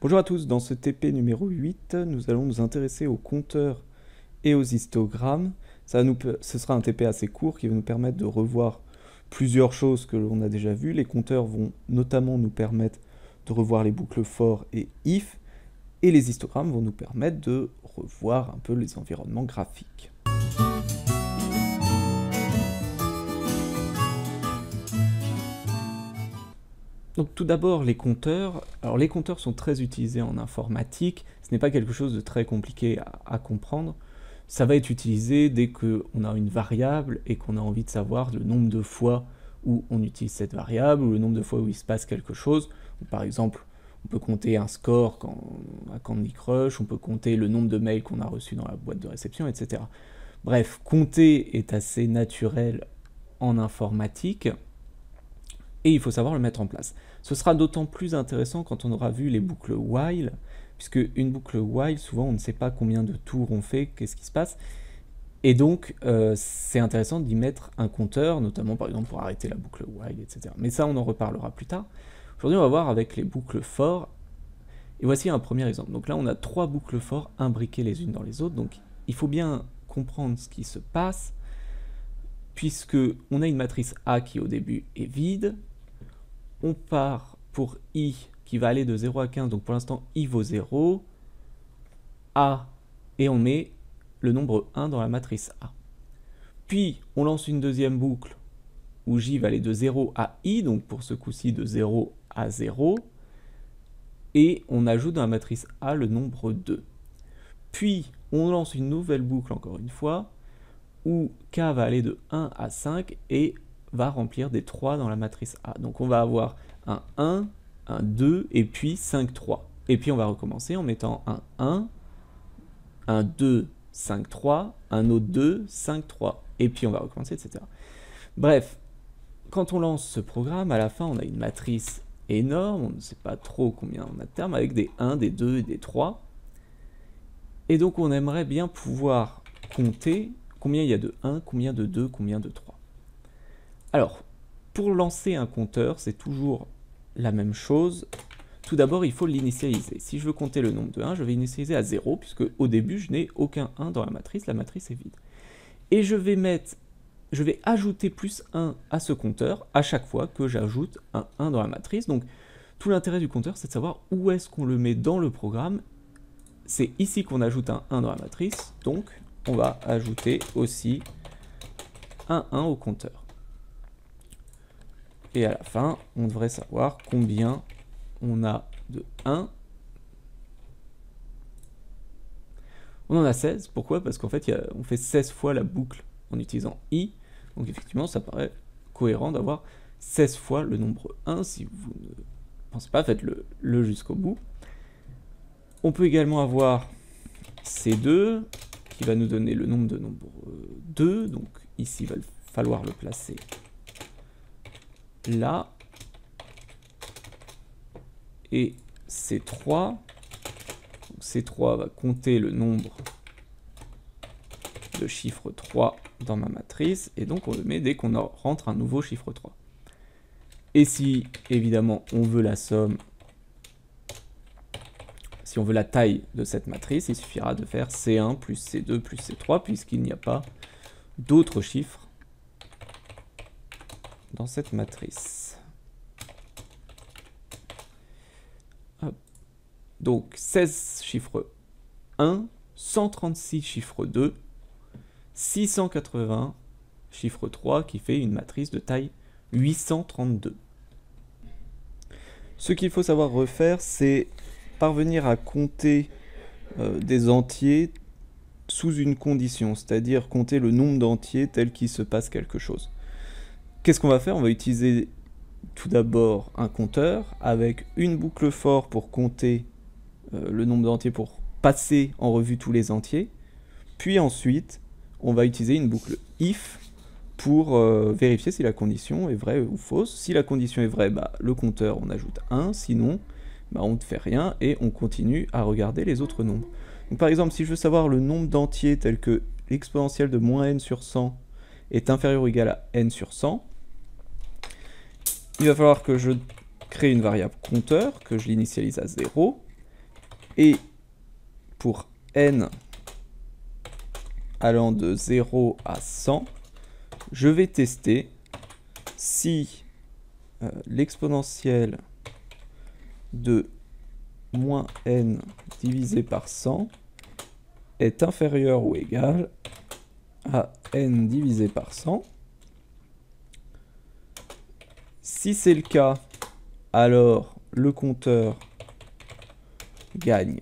Bonjour à tous, dans ce TP numéro 8, nous allons nous intéresser aux compteurs et aux histogrammes. Ce sera un TP assez court qui va nous permettre de revoir plusieurs choses que l'on a déjà vues. Les compteurs vont notamment nous permettre de revoir les boucles for et if, et les histogrammes vont nous permettre de revoir un peu les environnements graphiques. Donc tout d'abord les compteurs. Alors les compteurs sont très utilisés en informatique, ce n'est pas quelque chose de très compliqué à comprendre. Ça va être utilisé dès qu'on a une variable et qu'on a envie de savoir le nombre de fois où on utilise cette variable ou le nombre de fois où il se passe quelque chose. Donc, par exemple, on peut compter un score à Candy Crush, on peut compter le nombre de mails qu'on a reçus dans la boîte de réception, etc. Bref, compter est assez naturel en informatique et il faut savoir le mettre en place. Ce sera d'autant plus intéressant quand on aura vu les boucles while, puisque une boucle while, souvent on ne sait pas combien de tours on fait, qu'est-ce qui se passe, et donc c'est intéressant d'y mettre un compteur, notamment par exemple pour arrêter la boucle while, etc. Mais ça on en reparlera plus tard. Aujourd'hui on va voir avec les boucles for, et voici un premier exemple. Donc là on a 3 boucles for imbriquées les unes dans les autres, donc il faut bien comprendre ce qui se passe, puisque on a une matrice A qui au début est vide. On part pour I qui va aller de 0 à 15, donc pour l'instant I vaut 0, A, et on met le nombre 1 dans la matrice A. Puis on lance une deuxième boucle où J va aller de 0 à I, donc pour ce coup-ci de 0 à 0, et on ajoute dans la matrice A le nombre 2. Puis on lance une nouvelle boucle encore une fois, où K va aller de 1 à 5 et va remplir des 3 dans la matrice A. Donc on va avoir un 1, un 2 et puis 5, 3. Et puis on va recommencer en mettant un 1, un 2, 5, 3, un autre 2, 5, 3. Et puis on va recommencer, etc. Bref, quand on lance ce programme, à la fin on a une matrice énorme, on ne sait pas trop combien on a de termes, avec des 1, des 2 et des 3. Et donc on aimerait bien pouvoir compter combien il y a de 1, combien de 2, combien de 3. Alors, pour lancer un compteur, c'est toujours la même chose. Tout d'abord, il faut l'initialiser. Si je veux compter le nombre de 1, je vais initialiser à 0, puisque au début, je n'ai aucun 1 dans la matrice est vide. Et je vais ajouter plus 1 à ce compteur à chaque fois que j'ajoute un 1 dans la matrice. Donc, tout l'intérêt du compteur, c'est de savoir où est-ce qu'on le met dans le programme. C'est ici qu'on ajoute un 1 dans la matrice, donc on va ajouter aussi un 1 au compteur. Et à la fin, on devrait savoir combien on a de 1. On en a 16. Pourquoi? Parce qu'en fait, on fait 16 fois la boucle en utilisant i. Donc effectivement, ça paraît cohérent d'avoir 16 fois le nombre 1. Si vous ne pensez pas, faites-le jusqu'au bout. On peut également avoir C2, qui va nous donner le nombre de nombre 2. Donc ici, il va falloir le placer là, et C3, donc C3 va compter le nombre de chiffres 3 dans ma matrice, et donc on le met dès qu'on rentre un nouveau chiffre 3. Et si, évidemment, on veut la somme, si on veut la taille de cette matrice, il suffira de faire C1 plus C2 plus C3, puisqu'il n'y a pas d'autres chiffres dans cette matrice. Hop. Donc 16 chiffres 1, 136 chiffres 2, 680 chiffres 3 qui fait une matrice de taille 832. Ce qu'il faut savoir refaire, c'est parvenir à compter des entiers sous une condition, c'est-à-dire compter le nombre d'entiers tel qu'il se passe quelque chose. Qu'est-ce qu'on va faire? On va utiliser tout d'abord un compteur avec une boucle for pour compter le nombre d'entiers, pour passer en revue tous les entiers. Puis ensuite, on va utiliser une boucle if pour vérifier si la condition est vraie ou fausse. Si la condition est vraie, le compteur, on ajoute 1. Sinon, on ne fait rien et on continue à regarder les autres nombres. Donc, par exemple, si je veux savoir le nombre d'entiers tel que l'exponentielle de moins n sur 100 est inférieur ou égal à n sur 100, il va falloir que je crée une variable compteur, que je l'initialise à 0, Et pour n allant de 0 à 100, je vais tester si l'exponentielle de moins n divisé par 100 est inférieur ou égal à n divisé par 100. Si c'est le cas, alors le compteur gagne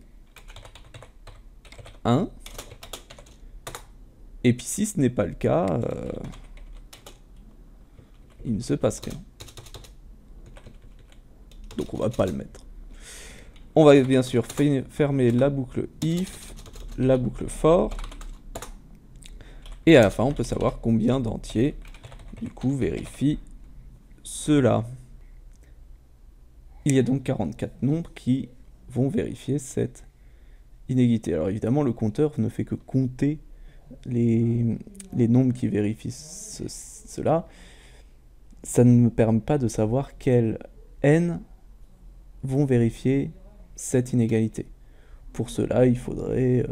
1. Et puis si ce n'est pas le cas, il ne se passe rien. Donc on va pas le mettre. On va bien sûr fermer la boucle if, la boucle for. Et à la fin, on peut savoir combien d'entiers, du coup, vérifie cela. Il y a donc 44 nombres qui vont vérifier cette inégalité. Alors évidemment, le compteur ne fait que compter les nombres qui vérifient cela. Ça ne me permet pas de savoir quels n vont vérifier cette inégalité. Pour cela, il faudrait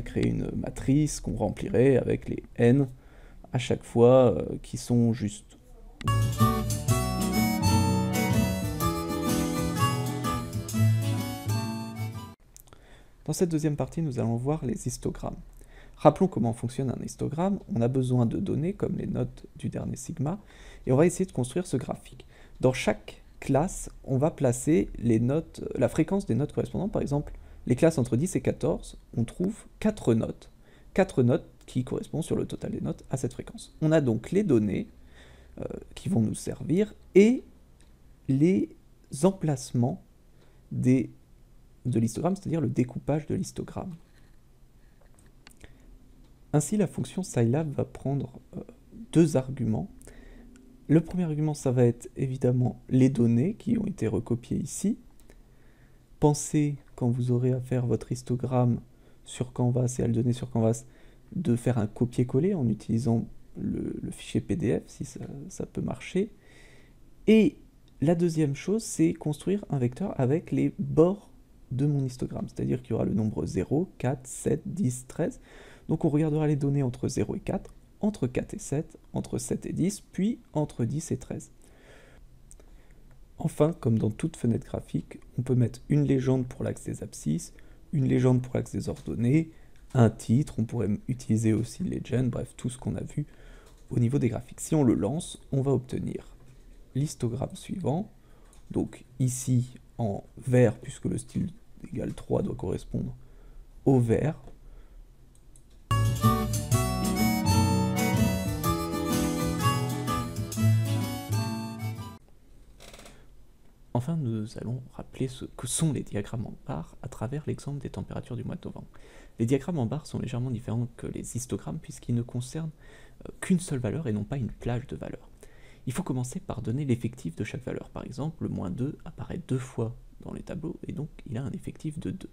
créer une matrice qu'on remplirait avec les n à chaque fois qui sont justes. Dans cette deuxième partie, nous allons voir les histogrammes. Rappelons comment fonctionne un histogramme. On a besoin de données comme les notes du dernier sigma, et on va essayer de construire ce graphique. Dans chaque classe, on va placer les notes, la fréquence des notes correspondantes. Par exemple, les classes entre 10 et 14, on trouve 4 notes. 4 notes qui correspondent sur le total des notes à cette fréquence. On a donc les données qui vont nous servir et les emplacements de l'histogramme, c'est-à-dire le découpage de l'histogramme. Ainsi, la fonction Scilab va prendre deux arguments. Le premier argument, ça va être évidemment les données qui ont été recopiées ici. Pensez, quand vous aurez à faire votre histogramme sur Canvas et à le donner sur Canvas, de faire un copier-coller en utilisant le fichier PDF, si ça peut marcher. Et la deuxième chose, c'est construire un vecteur avec les bords de mon histogramme, c'est-à-dire qu'il y aura le nombre 0, 4, 7, 10, 13. Donc on regardera les données entre 0 et 4, entre 4 et 7, entre 7 et 10, puis entre 10 et 13. Enfin, comme dans toute fenêtre graphique, on peut mettre une légende pour l'axe des abscisses, une légende pour l'axe des ordonnées, un titre, on pourrait utiliser aussi legend, bref, tout ce qu'on a vu au niveau des graphiques. Si on le lance, on va obtenir l'histogramme suivant. Donc ici, en vert, puisque le style égal 3 doit correspondre au vert. Enfin, nous allons rappeler ce que sont les diagrammes en barres à travers l'exemple des températures du mois de novembre. Les diagrammes en barres sont légèrement différents que les histogrammes puisqu'ils ne concernent qu'une seule valeur et non pas une plage de valeurs. Il faut commencer par donner l'effectif de chaque valeur. Par exemple, le moins 2 apparaît 2 fois dans les tableaux et donc il a un effectif de 2.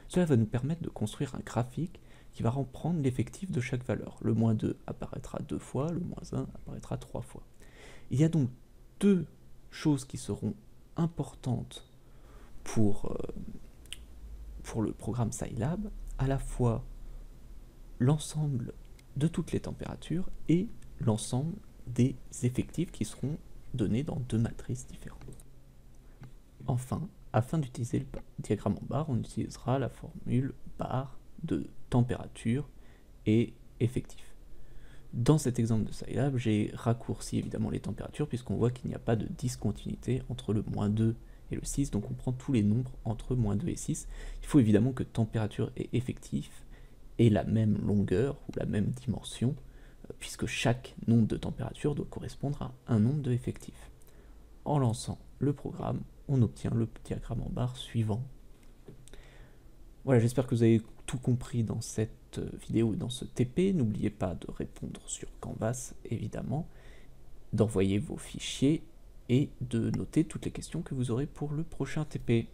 Cela va nous permettre de construire un graphique qui va reprendre l'effectif de chaque valeur. Le moins 2 apparaîtra 2 fois, le moins 1 apparaîtra 3 fois. Il y a donc deux choses qui seront importantes pour le programme Scilab, à la fois l'ensemble de toutes les températures et l'ensemble des effectifs qui seront donnés dans deux matrices différentes. Enfin, afin d'utiliser le diagramme en barre, on utilisera la formule barre de température et effectif. Dans cet exemple de Scilab, j'ai raccourci évidemment les températures puisqu'on voit qu'il n'y a pas de discontinuité entre le moins 2 et le 6, donc on prend tous les nombres entre moins 2 et 6. Il faut évidemment que température et effectif aient la même longueur ou la même dimension, puisque chaque nombre de température doit correspondre à un nombre de effectifs. En lançant le programme, on obtient le diagramme en barre suivant. Voilà, j'espère que vous avez tout compris dans cette vidéo et dans ce TP. N'oubliez pas de répondre sur Canvas, évidemment, d'envoyer vos fichiers et de noter toutes les questions que vous aurez pour le prochain TP.